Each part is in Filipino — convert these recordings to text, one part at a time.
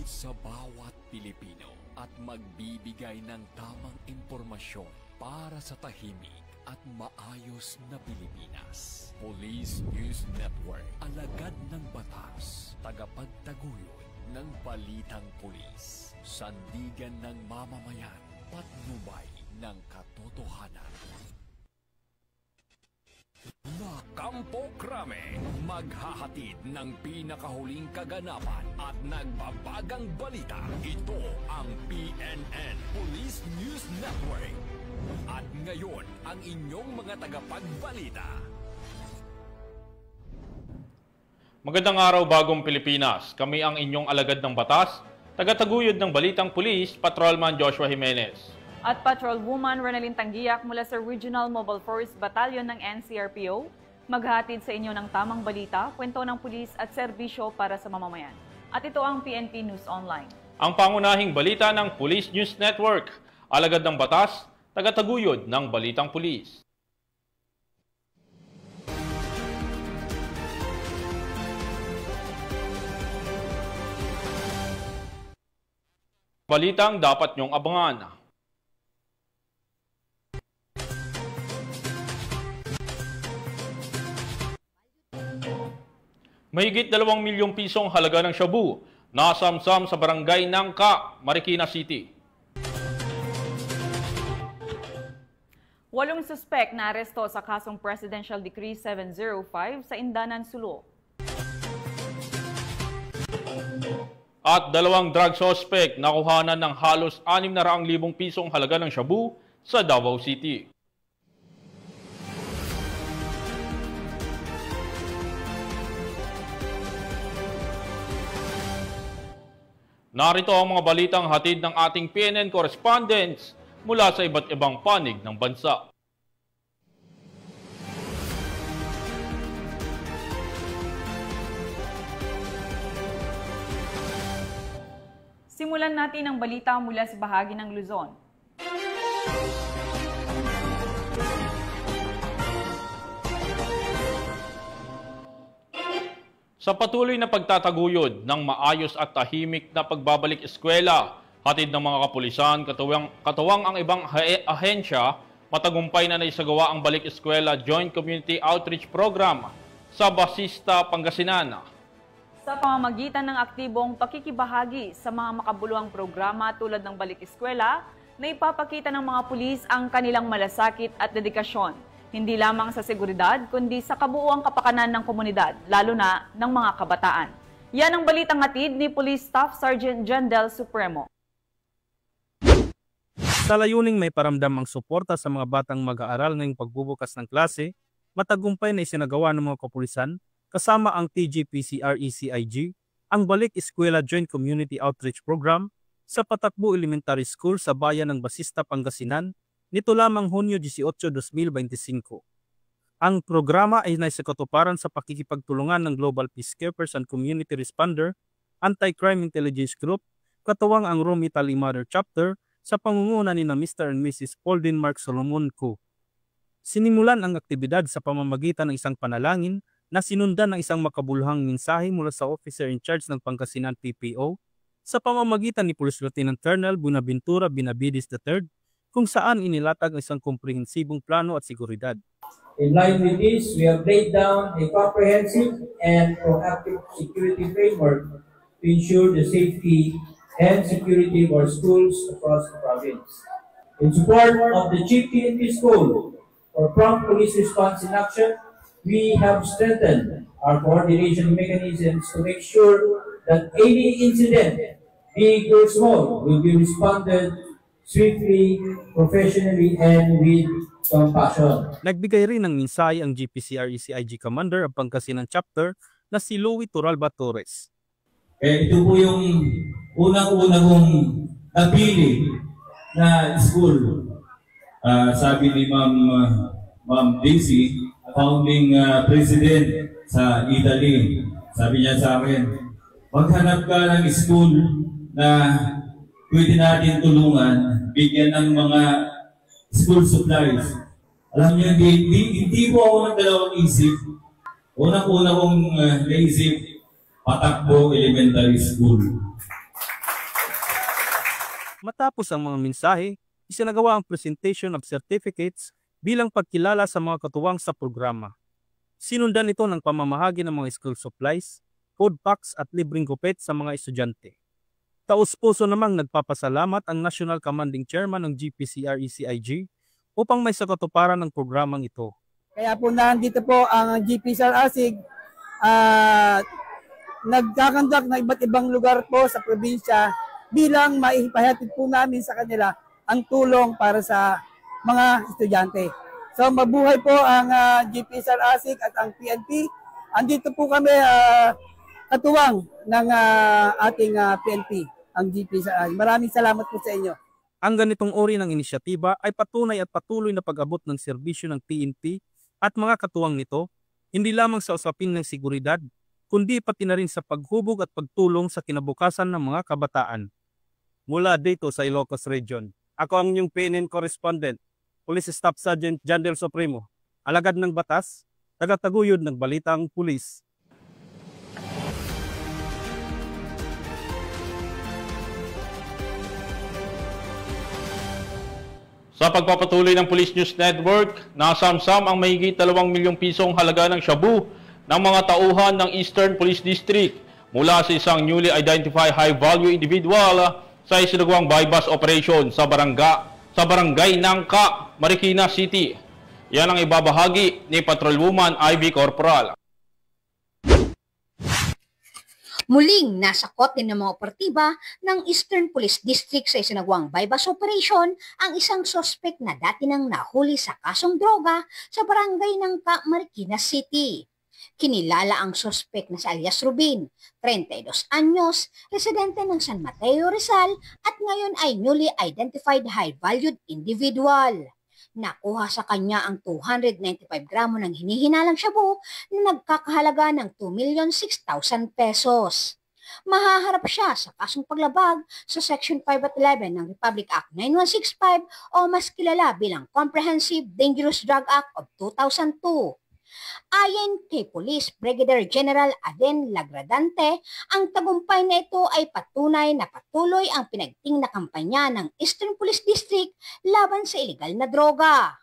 sa bawat Pilipino at magbibigay ng tamang impormasyon para sa tahimik at maayos na Pilipinas. Police News Network, alagad ng batas, tagapagtaguyod ng balitang pulis, sandigan ng mamamayan, patnubay ng katotohanan. Kampo Krame, maghahatid ng pinakahuling kaganapan at nagbabagang balita. Ito ang PNN Police News Network. At ngayon, ang inyong mga tagapagbalita. Magandang araw, Bagong Pilipinas. Kami ang inyong alagad ng batas, tagataguyod ng balitang pulis, Patrolman Joshua Jimenez. At Patrolwoman Renalyn Tanggiak mula sa Regional Mobile Force Battalion ng NCRPO, maghahatid sa inyo ng tamang balita, kwento ng pulis at serbisyo para sa mamamayan. At ito ang PNP News Online. Ang pangunahing balita ng Police News Network, alagad ng batas, tagataguyod ng balitang pulis. Balitang dapat niyong abangan. Mahigit 2 milyong pisong halaga ng shabu nasamsam sa barangay Nangka, Marikina City. 8 suspek na aresto sa kasong Presidential Decree 705 sa Indanan, Sulu. At 2 drug suspect nakuhanan ng halos 600,000 pisong halaga ng shabu sa Davao City. Narito ang mga balitang hatid ng ating PNN correspondents mula sa iba't ibang panig ng bansa. Simulan natin ang balita mula sa bahagi ng Luzon. Sa patuloy na pagtataguyod ng maayos at tahimik na pagbabalik eskwela, hatid ng mga kapulisan, katuwang ang ibang ahensya, matagumpay na naisagawa ang Balik Eskwela Joint Community Outreach Program sa Basista, Pangasinan. Sa pamamagitan ng aktibong pakikibahagi sa mga makabuluhang programa tulad ng Balik Eskwela, na ipapakita ng mga pulis ang kanilang malasakit at dedikasyon, hindi lamang sa seguridad, kundi sa kabuuang kapakanan ng komunidad, lalo na ng mga kabataan. Yan ang balitang hatid ni Police Staff Sergeant Jandel Supremo. Sa layuning may paramdam ang suporta sa mga batang mag-aaral ngayong pagbubukas ng klase, matagumpay na isinagawa ng mga kapulisan, kasama ang TGPCRECIG, ang Balik Eskwela Joint Community Outreach Program sa Patakbo Elementary School sa bayan ng Basista, Pangasinan, nito lamang Hunyo 18, 2025. Ang programa ay naisakatuparan sa pakikipagtulungan ng Global Peacekeepers and Community Responder, Anti-Crime Intelligence Group, katuwang ang Rome Italy Mother Chapter sa pangunguna ni na Mr. and Mrs. Pauldine Mark Solomon Co. Sinimulan ang aktibidad sa pamamagitan ng isang panalangin na sinundan ng isang makabuluhang mensahe mula sa Officer in Charge ng Pangasinan PPO sa pamamagitan ni Police Lieutenant Colonel Buenaventura Benavides III, kung saan inilatag ang isang komprehensibong plano at seguridad. In line with this, we have laid down a comprehensive and proactive security framework to ensure the safety and security of our schools across the province. In support of the Chief PNP School for prompt police response in action, we have strengthened our coordination mechanisms to make sure that any incident, big or small, will be responded swiftly, professionally, and with compassion. Nagbigay rin ng mensahe ang GPCRECIG Commander ng Pangasinan Chapter na si Louie Turalba Torres. Ito po yung unang-una kong napili na school. Sabi ni Ma'am Daisy, founding president sa Italy, sabi niya sa akin, maghanap ka ng school na pwede natin tulungan, bigyan ng mga school supplies. Alam niyo, hindi po ako ng dalawang isip. Unang-una kong naisip, Patakbo Elementary School. Matapos ang mga mensahe, isinagawa ang presentation of certificates bilang pagkilala sa mga katuwang sa programa. Sinundan ito ng pamamahagi ng mga school supplies, food packs at libreng gupit sa mga estudyante. Taus-puso namang nagpapasalamat ang National Commanding Chairman ng GPCRECIG upang may sakatuparan ng programang ito. Kaya po nandito po ang GPCRECIG nagkakandak ng iba't ibang lugar po sa probinsya bilang maipahatid po namin sa kanila ang tulong para sa mga estudyante. So mabuhay po ang GPCRECIG at ang PNP. Andito po kami katuwang ng ating PNP, ang GPCRECIG. Maraming salamat po sa inyo. Ang ganitong uri ng inisyatiba ay patunay at patuloy na pag-abot ng serbisyo ng PNP at mga katuwang nito, hindi lamang sa usapin ng seguridad, kundi pati na rin sa paghubog at pagtulong sa kinabukasan ng mga kabataan. Mula dito sa Ilocos Region, ako ang inyong PNN correspondent, Police Staff Sergeant John Del Supremo, alagad ng batas, tagataguyod ng balitang pulis. Sa pagpapatuloy ng Police News Network, nasamsam ang mahigit 2 milyong pisong halaga ng shabu ng mga tauhan ng Eastern Police District mula sa isang newly identified high-value individual sa isinagawang bypass operation sa barangay Nangka, Marikina City. Yan ang ibabahagi ni Patrolwoman Ivy Corporal. Muling nasakot din ng mga operatiba ng Eastern Police District sa isinagawang bypass operation ang isang sospek na dati nang nahuli sa kasong droga sa barangay Nangka, Marikina City. Kinilala ang sospek na si alias Rubin, 32 anyos, residente ng San Mateo, Rizal at ngayon ay newly identified high-valued individual. Nakuha sa kanya ang 295 gramo ng hinihinalang shabu na nagkakahalaga ng 2,006,000 pesos. Mahaharap siya sa kasong paglabag sa Section 5 at 11 ng Republic Act 9165 o mas kilala bilang Comprehensive Dangerous Drug Act of 2002. Ayon kay Police Brigadier General Aden Lagradante, ang tagumpay na ito ay patunay na patuloy ang pinagting na kampanya ng Eastern Police District laban sa iligal na droga.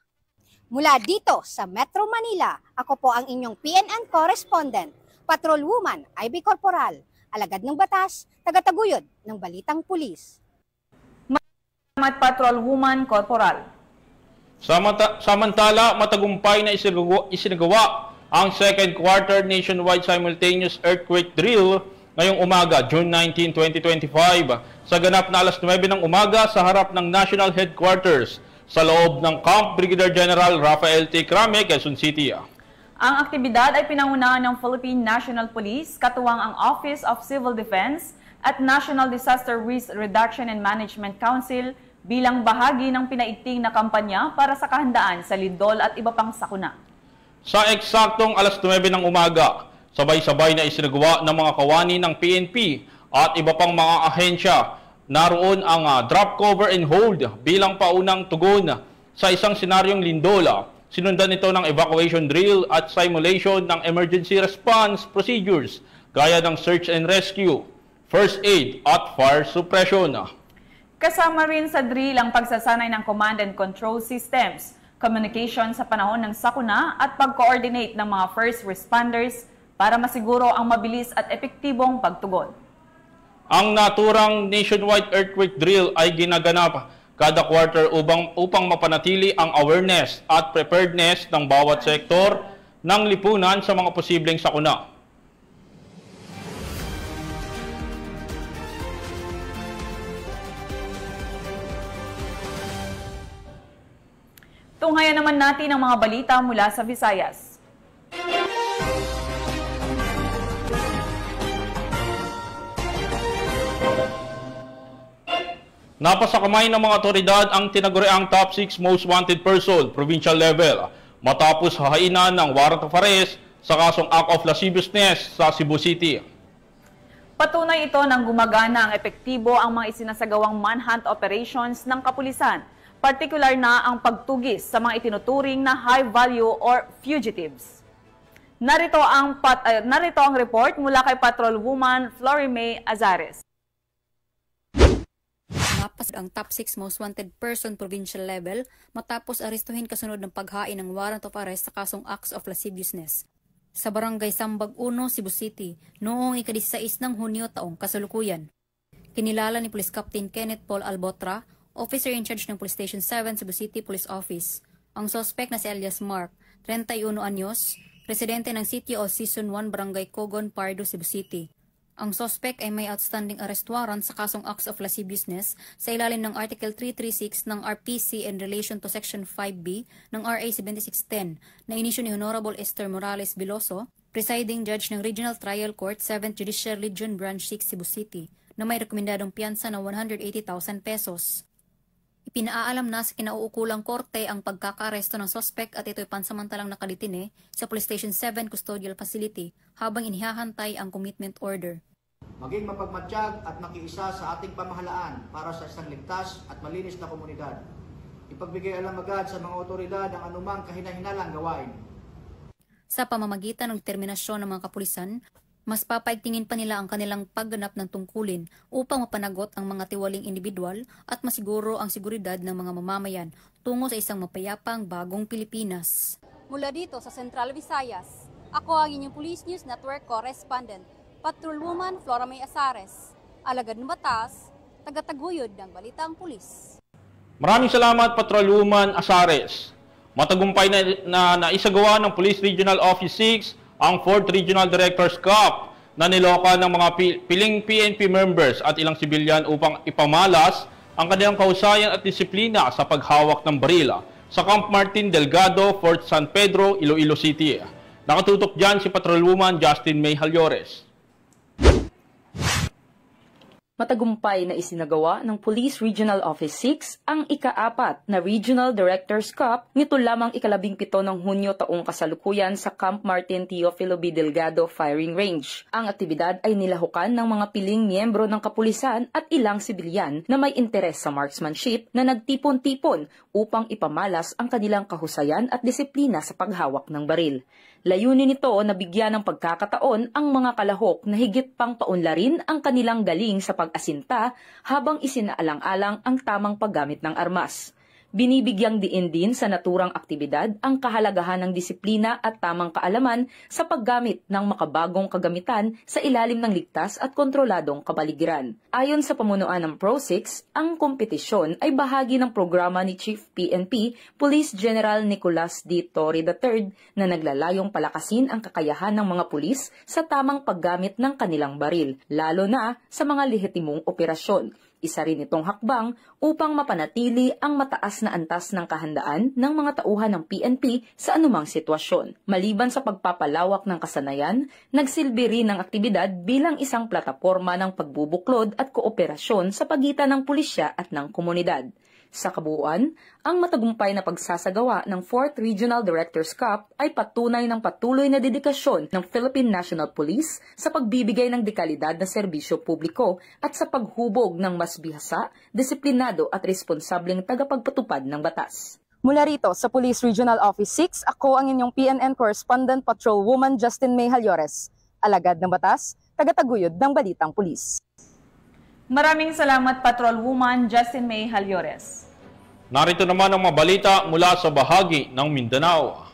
Mula dito sa Metro Manila, ako po ang inyong PNN correspondent, Patrolwoman Ivy Corporal, alagad ng batas, tagataguyod ng balitang pulis. Salamat Patrolwoman Corporal. Samantala, matagumpay na isinagawa ang second quarter nationwide simultaneous earthquake drill ngayong umaga, June 19, 2025, sa ganap na alas 9 ng umaga sa harap ng National Headquarters sa loob ng Camp Brigadier General Rafael T. Crame, Quezon City. Ang aktibidad ay pinangunahan ng Philippine National Police, katuwang ang Office of Civil Defense at National Disaster Risk Reduction and Management Council bilang bahagi ng pinaigting na kampanya para sa kahandaan sa lindol at iba pang sakuna. Sa eksaktong alas 9 ng umaga, sabay-sabay na isinagawa ng mga kawani ng PNP at iba pang mga ahensya. Naroon ang drop, cover, and hold bilang paunang tugon sa isang senaryong lindola. Sinundan ito ng evacuation drill at simulation ng emergency response procedures gaya ng search and rescue, first aid at fire suppression. Kasama rin sa drill ang pagsasanay ng command and control systems, communication sa panahon ng sakuna at pag-coordinate ng mga first responders para masiguro ang mabilis at epektibong pagtugon. Ang naturang nationwide earthquake drill ay ginaganap kada quarter upang mapanatili ang awareness at preparedness ng bawat sektor ng lipunan sa mga posibleng sakuna. Tunghayan naman natin ang mga balita mula sa Visayas. Napasakamay ng mga otoridad ang tinaguriang top 6 most wanted person, provincial level, matapos hahainan ng warrant of arrest sa kasong act of lasciviousness sa Cebu City. Patunay ito ng gumagana ang epektibo ang mga isinasagawang manhunt operations ng kapulisan, partikular na ang pagtugis sa mga itinuturing na high value or fugitives. Narito ang report mula kay Patrolwoman Florie May Azares. Napas ang top 6 most wanted person provincial level matapos arestuhin kasunod ng paghain ng warrant of arrest sa kasong acts of lasciviousness sa Barangay Sambag 1, Cebu City noong ika-16 ng Hunyo taong kasalukuyan. Kinilala ni Police Captain Kenneth Paul Albotra, officer in charge ng Police Station 7 Cebu City Police Office, ang suspect na si alias Mark, 31 anyos, residente ng City of Season 1 Barangay Cogon, Pardo, Cebu City. Ang suspect ay may outstanding arrest warrant sa kasong acts of lasciviousness sa ilalim ng Article 336 ng RPC in relation to Section 5B ng RA 7610 na inisyu ni Honorable Esther Morales Biloso, presiding judge ng Regional Trial Court 7th Judicial Region Branch 6 Cebu City, na may rekomendadong piyansa na 180,000 pesos. Ipinaalam na sa kinauukulang korte ang pagkakaaresto ng suspect at ito'y pansamantalang nakadetine sa Police Station 7 Custodial Facility habang inihahantay ang commitment order. Maging mapagmatsyag at makiisa sa ating pamahalaan para sa isang ligtas at malinis na komunidad. Ipagbigay alam agad sa mga otoridad ang anumang kahinahinalang gawain. Sa pamamagitan ng determinasyon ng mga kapulisan, mas papaigtingin pa nila ang kanilang pagganap ng tungkulin upang mapanagot ang mga tiwaling individual at masiguro ang seguridad ng mga mamamayan tungo sa isang mapayapang bagong Pilipinas. Mula dito sa Central Visayas, ako ang inyong Police News Network correspondent, Patrolwoman Flora May Azares, alagad ng batas, tagataguyod ng Balitang Pulis. Maraming salamat, Patrolwoman Azares. Matagumpay na naisagawa ng Police Regional Office 6 ang 4th Regional Directors Cup na niloka ng mga piling PNP members at ilang sibilyan upang ipamalas ang kanilang kahusayan at disiplina sa paghawak ng barila sa Camp Martin Delgado, Fort San Pedro, Iloilo City. Nakatutok dyan si Patrolwoman Justin May Halyores. Matagumpay na isinagawa ng Police Regional Office 6 ang ika-4 na Regional Directors Cup nito lamang ika-17 ng Hunyo taong kasalukuyan sa Camp Martin Teofilo B. Delgado Firing Range. Ang aktibidad ay nilahukan ng mga piling miyembro ng kapulisan at ilang sibilyan na may interes sa marksmanship na nagtipon-tipon upang ipamalas ang kanilang kahusayan at disiplina sa paghawak ng baril. Layunin nito na bigyan ng pagkakataon ang mga kalahok na higit pang paunlarin ang kanilang galing sa pag-asinta habang isinaalang-alang ang tamang paggamit ng armas. Binibigyang diin din sa naturang aktibidad ang kahalagahan ng disiplina at tamang kaalaman sa paggamit ng makabagong kagamitan sa ilalim ng ligtas at kontroladong kapaligiran. Ayon sa pamunuan ng Pro-6, ang kompetisyon ay bahagi ng programa ni Chief PNP Police General Nicolas D. Torre III na naglalayong palakasin ang kakayahan ng mga pulis sa tamang paggamit ng kanilang baril, lalo na sa mga lehitimong operasyon. Isa rin itong hakbang upang mapanatili ang mataas na antas ng kahandaan ng mga tauhan ng PNP sa anumang sitwasyon. Maliban sa pagpapalawak ng kasanayan, nagsilbi rin ang aktibidad bilang isang plataporma ng pagbubuklod at kooperasyon sa pagitan ng pulisya at ng komunidad. Sa kabuuan, ang matagumpay na pagsasagawa ng 4th Regional Directors Cup ay patunay ng patuloy na dedikasyon ng Philippine National Police sa pagbibigay ng dekalidad na serbisyo publiko at sa paghubog ng mas bihasa, disiplinado at responsableng tagapagpatupad ng batas. Mula rito sa Police Regional Office 6, ako ang inyong PNN Correspondent Patrolwoman Justin May Halyores, alagad ng batas, tagataguyod ng Balitang Pulis. Maraming salamat, Patrolwoman Justin May Halyores. Narito naman ang mga balita mula sa bahagi ng Mindanao.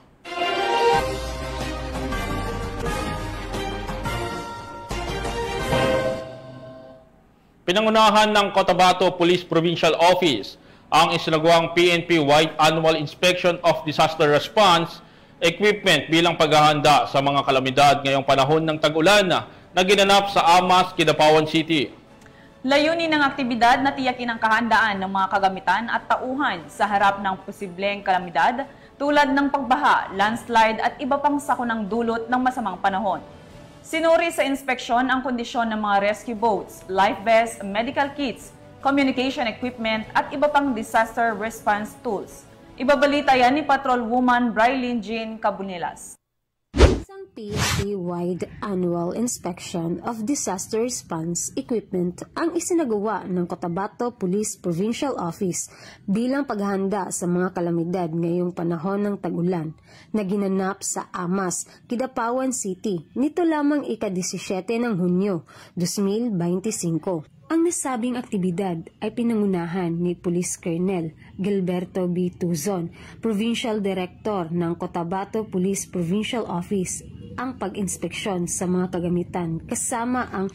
Pinangunahan ng Cotabato Police Provincial Office ang isinagawang PNP-wide Annual Inspection of Disaster Response Equipment bilang paghahanda sa mga kalamidad ngayong panahon ng tag-ulan na ginanap sa Amas, Kidapawan City. Layunin ng aktibidad na tiyakin ang kahandaan ng mga kagamitan at tauhan sa harap ng posibleng kalamidad tulad ng pagbaha, landslide at iba pang sakunang dulot ng masamang panahon. Sinuri sa inspeksyon ang kondisyon ng mga rescue boats, life vests, medical kits, communication equipment at iba pang disaster response tools. Ibabalita yan ni Patrolwoman Brylin Jean Cabunilas. Isang PNP-wide Annual Inspection of Disaster Response Equipment ang isinagawa ng Cotabato Police Provincial Office bilang paghahanda sa mga kalamidad ngayong panahon ng tag-ulan na ginanap sa Amas, Kidapawan City nito lamang ika-17 ng Hunyo, 2025. Ang nasabing aktibidad ay pinangunahan ni Police Colonel Gilberto B. Tuzon, Provincial Director ng Cotabato Police Provincial Office, ang pag-inspeksyon sa mga kagamitan kasama ang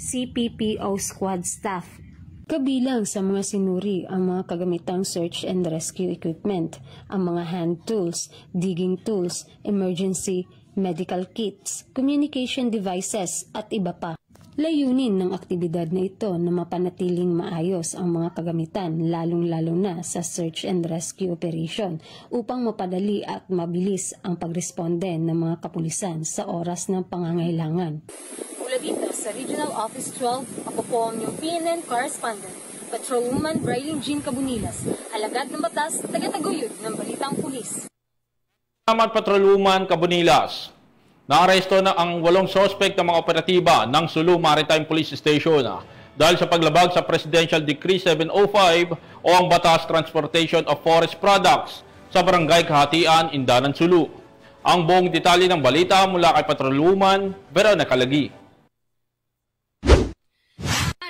CPPO squad staff. Kabilang sa mga sinuri ang mga kagamitang search and rescue equipment, ang mga hand tools, digging tools, emergency medical kits, communication devices at iba pa. Layunin ng aktibidad na ito na mapanatiling maayos ang mga kagamitan lalong-lalo na sa search and rescue operation upang mapadali at mabilis ang pagresponde ng mga kapulisan sa oras ng pangangailangan. Mula dito sa Regional Office 12, ako po ang inyong PNN correspondent, Patrolwoman Brylin Jean Cabunilas, alagad ng batas, taga-taguyod ng Balitang Pulis. Salamat Patrolwoman Cabunilas. Naaresto na ang 8 sospek ng mga operatiba ng Sulu Maritime Police Station dahil sa paglabag sa Presidential Decree 705 o ang Batas Transportation of Forest Products sa Barangay Kahatian, Indanan, Sulu. Ang buong detalye ng balita mula kay Patrolwoman Veronica Lagi.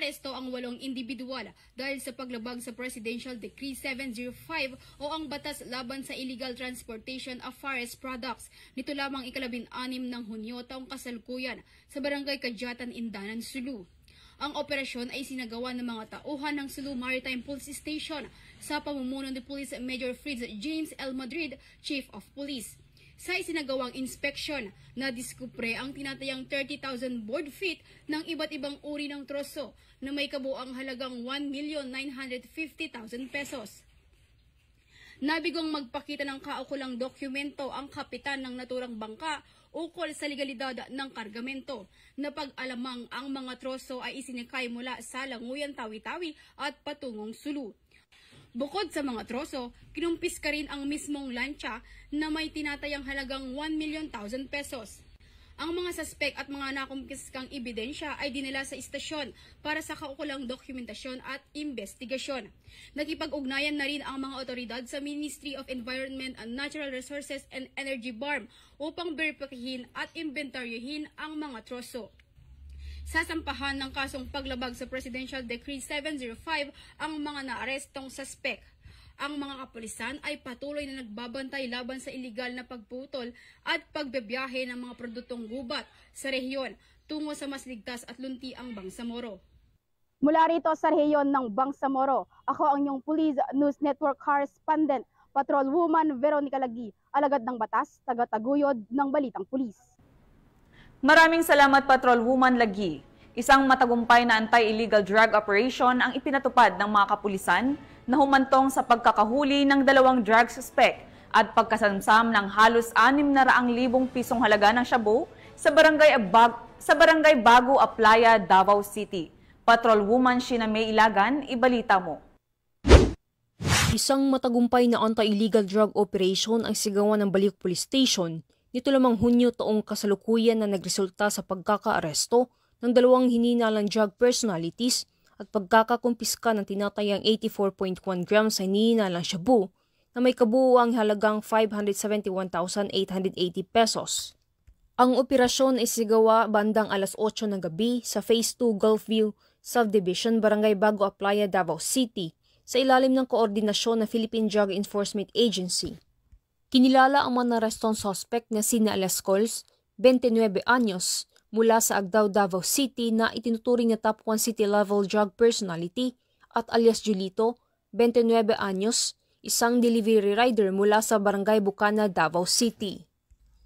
Aresto ang 8 individual dahil sa paglabag sa Presidential Decree 705 o ang batas laban sa illegal transportation of forest products nito lamang ika-16 ng Hunyo taong kasalukuyan sa Barangay Kadyatan, Indanan, Sulu. Ang operasyon ay sinagawa ng mga tauhan ng Sulu Maritime Police Station sa pamumuno ni Police Major Fritz James L. Madrid, Chief of Police. Sa isinagawang inspeksyon, nadiskupre ang tinatayang 30,000 board feet ng iba't ibang uri ng troso na may kabuang halagang 1,950,000 pesos. Nabigong magpakita ng kaukulang dokumento ang kapitan ng naturang bangka ukol sa legalidad ng kargamento na pag-alamang ang mga troso ay isinikay mula sa Languyan, Tawi-Tawi at patungong Sulu. Bukod sa mga troso, kinumpis ka rin ang mismong lancha na may tinatayang halagang 1,000,000 pesos. Ang mga suspek at mga nakumpiskang ebidensya ay dinala sa istasyon para sa kaukulang dokumentasyon at investigasyon. Nakipag-ugnayan na rin ang mga otoridad sa Ministry of Environment and Natural Resources and Energy BARM upang beripikahin at inventaryohin ang mga troso. Sasampahan ng kasong paglabag sa Presidential Decree 705 ang mga naarestong suspek. Ang mga kapulisan ay patuloy na nagbabantay laban sa iligal na pagputol at pagbebiyahe ng mga produktong gubat sa rehiyon tungo sa mas ligtas at luntiang Bangsamoro. Mula rito sa rehiyon ng Bangsamoro, ako ang inyong Police News Network correspondent, Patrolwoman Veronica Lagi, alagad ng batas, taga-taguyod ng Balitang Pulis. Maraming salamat Patrolwoman Lagi. Isang matagumpay na anti-illegal drug operation ang ipinatupad ng mga kapulisan na humantong sa pagkakahuli ng 2 drug suspect at pagkasamsam ng halos 600,000 pisong halaga ng shabu sa Barangay Bago Aplaya, Davao City. Patrolwoman Sheena May Ilagan, ibalita mo. Isang matagumpay na anti-illegal drug operation ang sigawan ng Baliuk Police Station nito lamang Hunyo taong kasalukuyan na nagresulta sa pagkakaaresto ng 2 hininalang drug personalities at pagkakakumpiska ng tinatayang 84.1 grams sa hininalang shabu na may kabuuang halagang 571,880 pesos. Ang operasyon ay sigawa bandang alas 8 ng gabi sa Phase 2 Gulfview Subdivision, Barangay Bago Aplaya, Davao City sa ilalim ng koordinasyon ng Philippine Drug Enforcement Agency. Kinilala ang mga narestong suspect na sina Alascols, 29 anyos, mula sa Agdao, Davao City na itinuturing na top 1 city-level drug personality at alias Julito, 29 anyos, isang delivery rider mula sa Barangay Bukana, Davao City.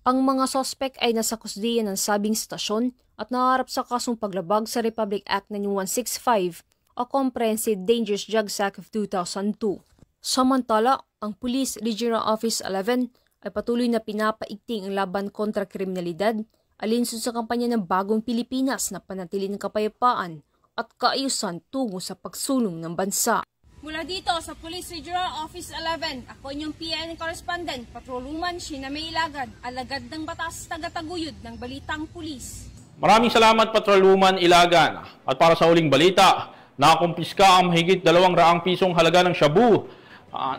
Ang mga suspect ay nasa kusdiya ng sabing stasyon at naharap sa kasong paglabag sa Republic Act 9165 o Comprehensive Dangerous Drugs Act of 2002. Samantala, ang Police Regional Office 11 ay patuloy na pinapaigting ang laban kontra kriminalidad alinsun sa kampanya ng Bagong Pilipinas na panatili ng kapayapaan at kaayusan tungo sa pagsulong ng bansa. Mula dito sa Police Regional Office 11, ako inyong PNN correspondent, Patrolwoman Sheena May Ilagad, alagad ng batas, taga-taguyod ng Balitang Pulis. Maraming salamat Patrolwoman Ilagan. At para sa huling balita, nakumpiska ang mahigit 200 pisong halaga ng shabu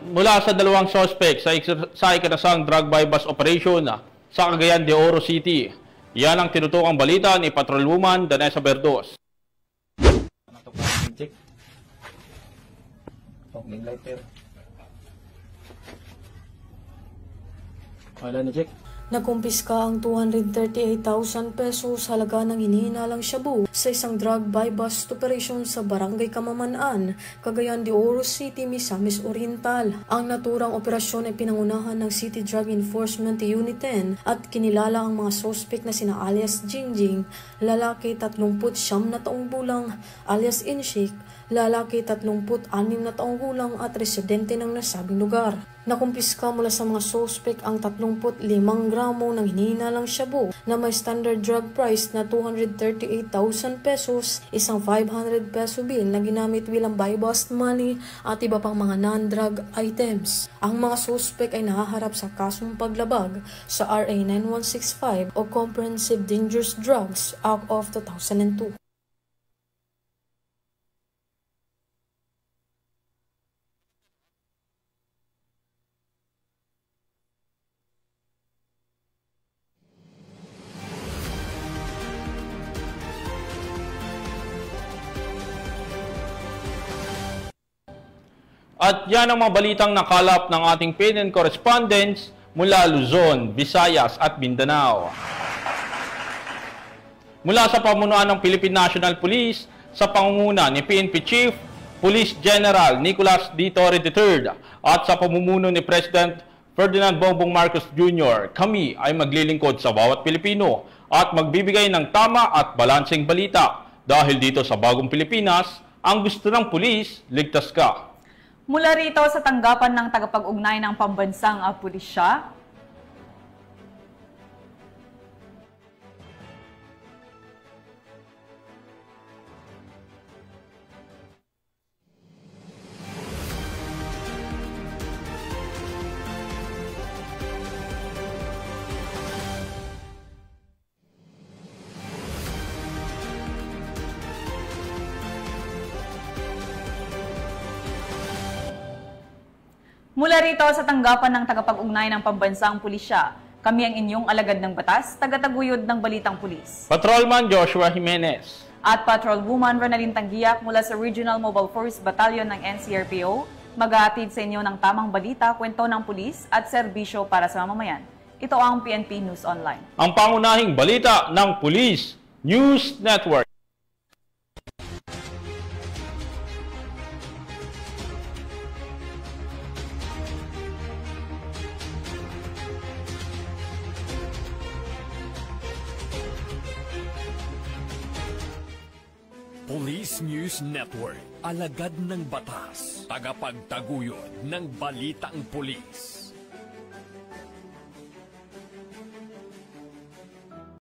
mula sa 2 suspect sa ikinasang drug buy-bust operation sa Cagayan de Oro City. Yan ang tinutukang balita ni Patrolwoman Danessa Berdos. Main lighter. Wala na, check. Nakumpiska ang 238,000 pesos halaga ng hinihinalang shabu sa isang drug buy-bust operation sa Barangay Kamamanaan, Cagayan de Oro City, Misamis Oriental. Ang naturang operasyon ay pinangunahan ng City Drug Enforcement Unit 10 at kinilala ang mga suspect na sina alias Jingjing, lalaki 39 na taong gulang, alias Inshik, lalaki 36 na taong gulang at residente ng nasabing lugar. Nakumpiska mula sa mga suspect ang 35 gramo ng hinihinalang shabu na may standard drug price na 238,000 pesos, isang 500 peso bill na ginamit bilang buy-bust money at iba pang mga non-drug items. Ang mga suspect ay nahaharap sa kasong paglabag sa RA 9165 o Comprehensive Dangerous Drugs Act of 2002. At yan ang mga balitang nakalap ng ating PNN correspondents mula Luzon, Visayas at Mindanao. Mula sa pamunuan ng Philippine National Police, sa pangunguna ni PNP Chief Police General Nicolas D. Torre III at sa pamumuno ni President Ferdinand Bongbong Marcos Jr., kami ay maglilingkod sa bawat Pilipino at magbibigay ng tama at balanseng balita. Dahil dito sa Bagong Pilipinas, ang gusto ng pulis, ligtas ka. Mula rito sa tanggapan ng tagapag-ugnay ng pambansang pulisya, mula rito sa tanggapan ng tagapag-ugnay ng pambansang pulisya, kami ang inyong alagad ng batas, tagataguyod ng Balitang Pulis. Patrolman Joshua Jimenez. At Patrolwoman Ronaldine Tanggiak mula sa Regional Mobile Force Battalion ng NCRPO, maghahatid sa inyo ng tamang balita, kwento ng pulis at serbisyo para sa mamamayan. Ito ang PNP News Online. Ang pangunahing balita ng Police News Network. Police News Network, alagad ng batas, tagapagtaguyod ng balitang pulis.